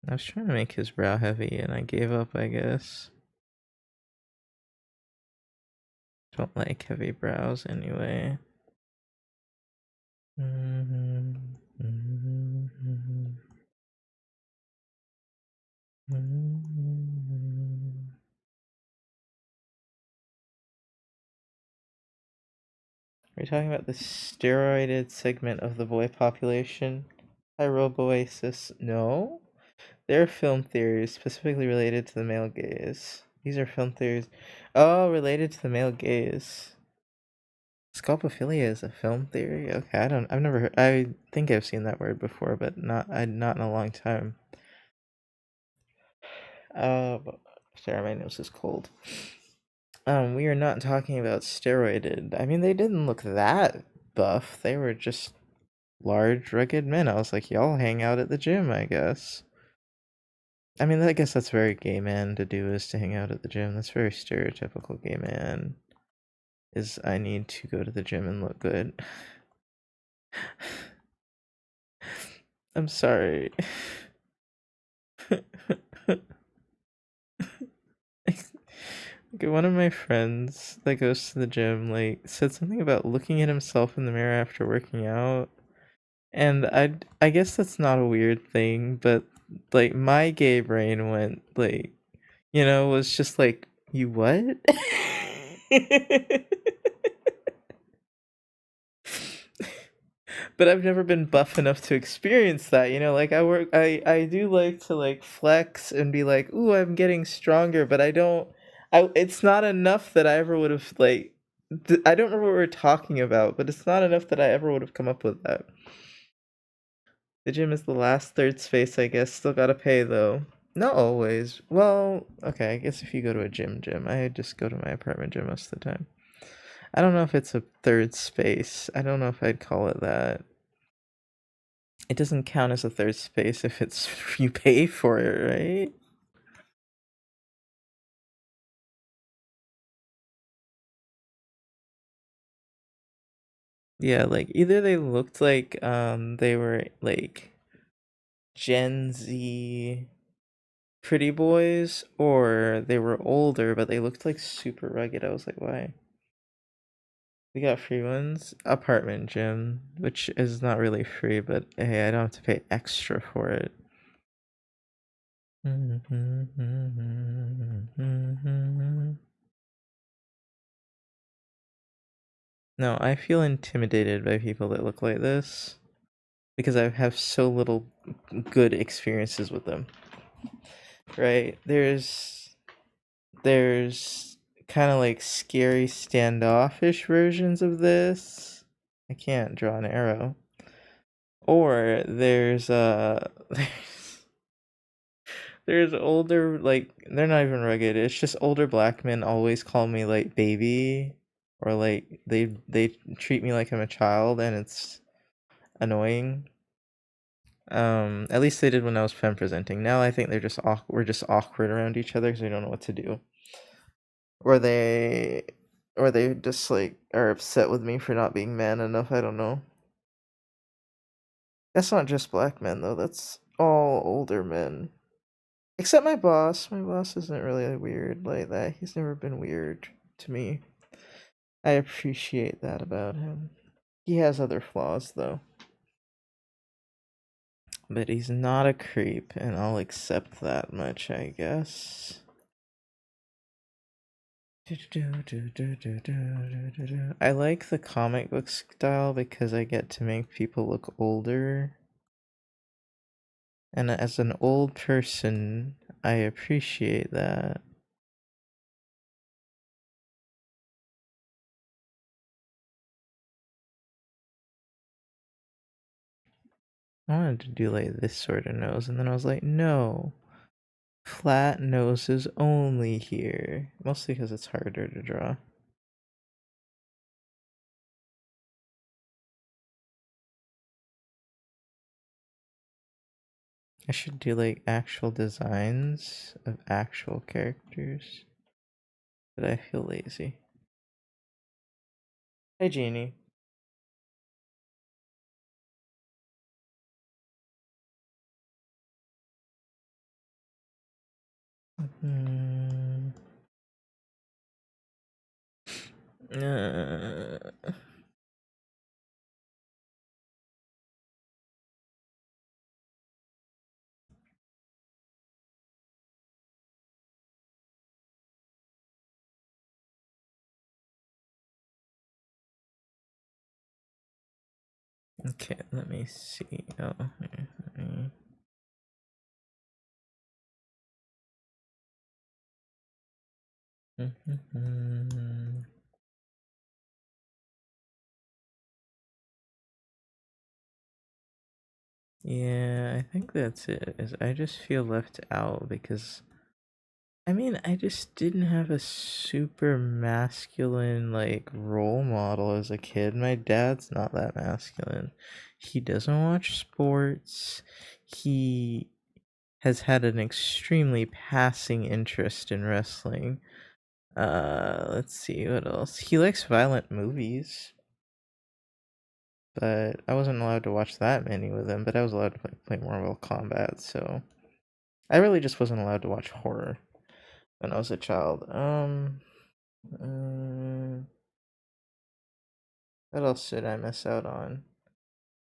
I was trying to make his brow heavy and I gave up, I guess. Don't like heavy brows anyway. Are you talking about the steroided segment of the boy population? Pyroboasis? No. They're film theories specifically related to the male gaze. These are film theories. Oh, related to the male gaze. Scopophilia is a film theory? Okay, I've never heard, I think I've seen that word before, but not in a long time. Sorry, my nose is cold. We are not talking about steroided. I mean, they didn't look that buff. They were just large, rugged men. I was like, y'all hang out at the gym, I guess. I mean, I guess that's very gay man to do, is to hang out at the gym. That's very stereotypical gay man. Is I need to go to the gym and look good. I'm sorry. Okay, one of my friends that goes to the gym like said something about looking at himself in the mirror after working out. And I guess that's not a weird thing, but like my gay brain went like, was just like, you what? But I've never been buff enough to experience that, like I do like to like flex and be like, "Ooh, I'm getting stronger," but it's not enough that I ever would have like I don't remember what we were talking about, but it's not enough that I ever would have come up with that. The gym is the last third space, I guess. Still gotta pay though. Not always. Well, okay, I guess if you go to a gym, I just go to my apartment gym most of the time. I don't know if it's a third space. I don't know if I'd call it that. It doesn't count as a third space if it's you pay for it, right? Yeah, like either they looked like they were like Gen Z pretty boys, or they were older but they looked like super rugged. I was like, why? We got free ones. Apartment gym, which is not really free, but hey, I don't have to pay extra for it. No, I feel intimidated by people that look like this because I have so little good experiences with them. Right? There's kind of like scary standoffish versions of this. I can't draw an arrow. Or there's older, like, they're not even rugged. It's just older black men always call me like baby, or like they treat me like I'm a child, and it's annoying. At least they did when I was femme presenting. Now I think we're just awkward around each other because we don't know what to do. Or they just like are upset with me for not being man enough. I don't know. That's not just black men though. That's all older men. Except my boss. My boss isn't really weird like that. He's never been weird to me. I appreciate that about him. He has other flaws though. But he's not a creep, and I'll accept that much, I guess. I like the comic book style because I get to make people look older. And as an old person, I appreciate that. I wanted to do like this sort of nose, and then I was like, no, flat noses only here. Mostly because it's harder to draw. I should do like actual designs of actual characters, but I feel lazy. Hey, Jeannie. Hmm. Okay, let me see. Oh, yeah, I think that's it. Is I just feel left out because I mean, I just didn't have a super masculine like role model as a kid. My dad's not that masculine. He doesn't watch sports. He has had an extremely passing interest in wrestling. Let's see what else. He likes violent movies, but I wasn't allowed to watch that many with him, but I was allowed to play Mortal Kombat, so I really just wasn't allowed to watch horror when I was a child. Uh, what else did I miss out on?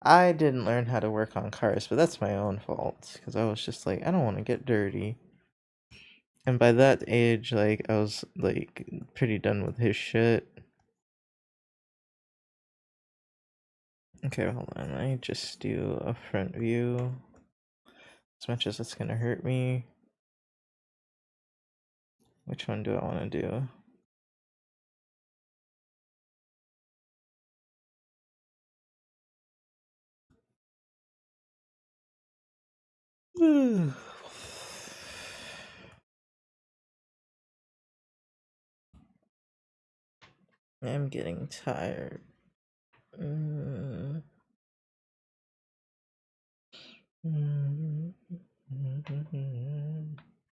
I didn't learn how to work on cars, but that's my own fault because I was just like, I don't want to get dirty. And by that age, like, I was like pretty done with his shit. Okay, hold on. Let me just do a front view. As much as it's gonna hurt me. Which one do I want to do? I'm getting tired. Mm.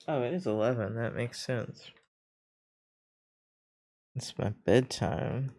Oh, it is 11. That makes sense. It's my bedtime.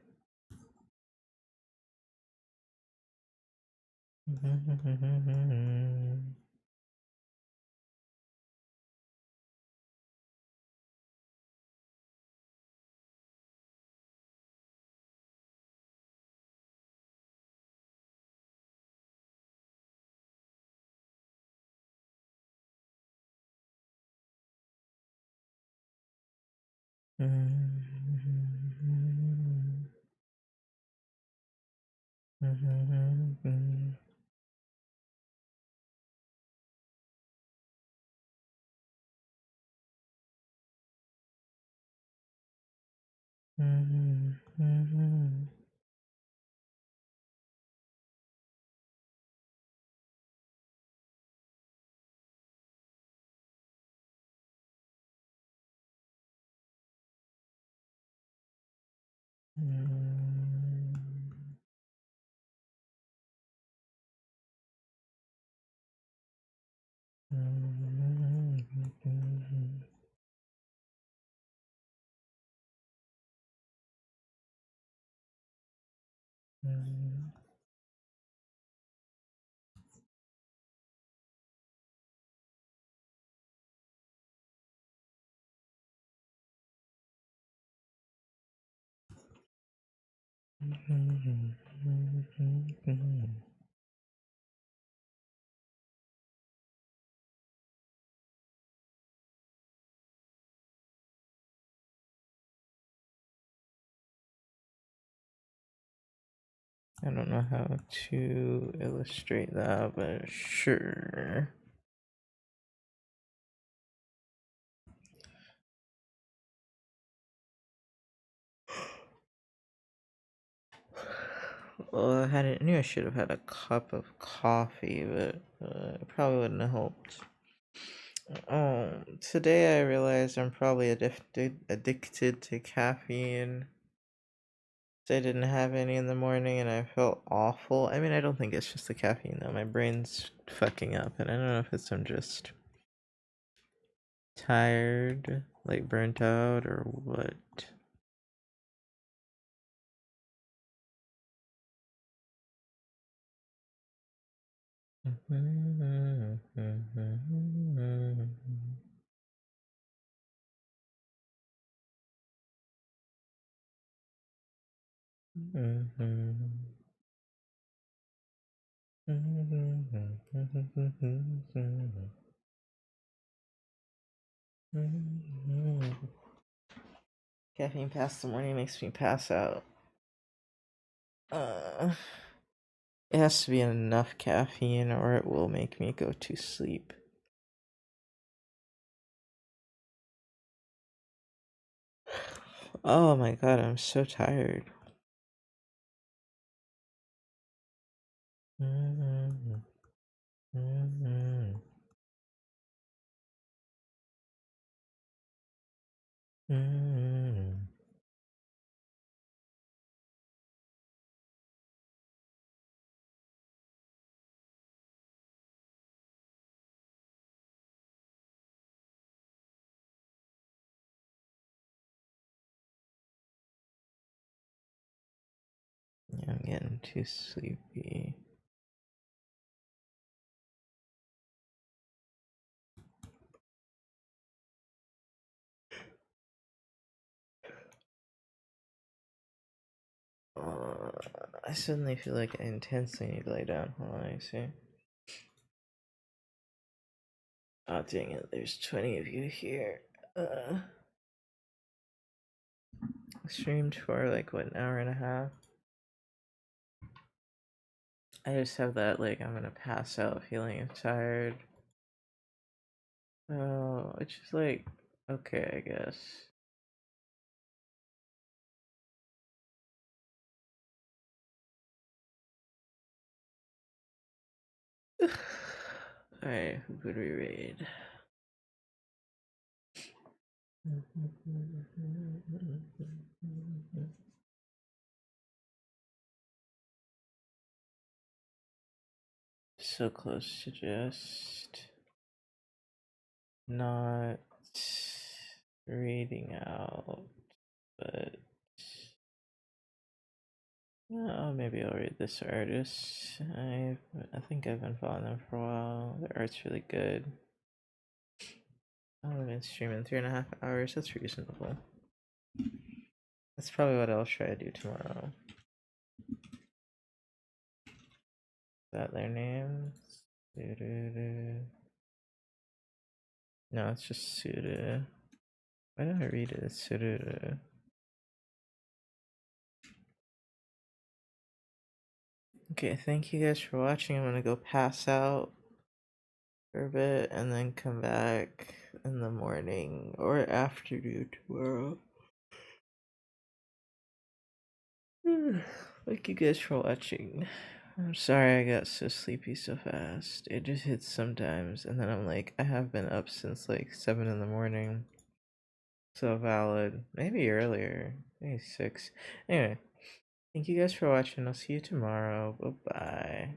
I don't know how to illustrate that, but sure. Well, I knew I should have had a cup of coffee, but it probably wouldn't have helped. Today I realized I'm probably addicted to caffeine. I didn't have any in the morning and I felt awful. I mean, I don't think it's just the caffeine though. My brain's fucking up, and I don't know if it's I'm just tired, like burnt out, or what. Caffeine past the morning makes me pass out. Uh, it has to be enough caffeine or it will make me go to sleep. Oh my god, I'm so tired. Yeah, I'm getting too sleepy. I suddenly feel like I intensely need to lay down. Hold on, I see. Oh, dang it, there's 20 of you here. Streamed for like, what, an hour and a half? I just have that, like, I'm gonna pass out feeling of tired. Oh, it's just like, okay, I guess. Alright, who could we raid? So close to just not reading out, but oh, maybe I'll read this artist. I think I've been following them for a while. Their art's really good. I've been streaming 3.5 hours. That's reasonable. That's probably what I'll try to do tomorrow. Is that their names? No, it's just Suda. Why did I read it? It's Suda. Okay, thank you guys for watching. I'm gonna go pass out for a bit and then come back in the morning or afternoon tomorrow. Thank you guys for watching. I'm sorry I got so sleepy so fast. It just hits sometimes, and then I'm like, I have been up since like 7 in the morning. So valid. Maybe earlier. Maybe 6. Anyway, thank you guys for watching. I'll see you tomorrow. Bye bye.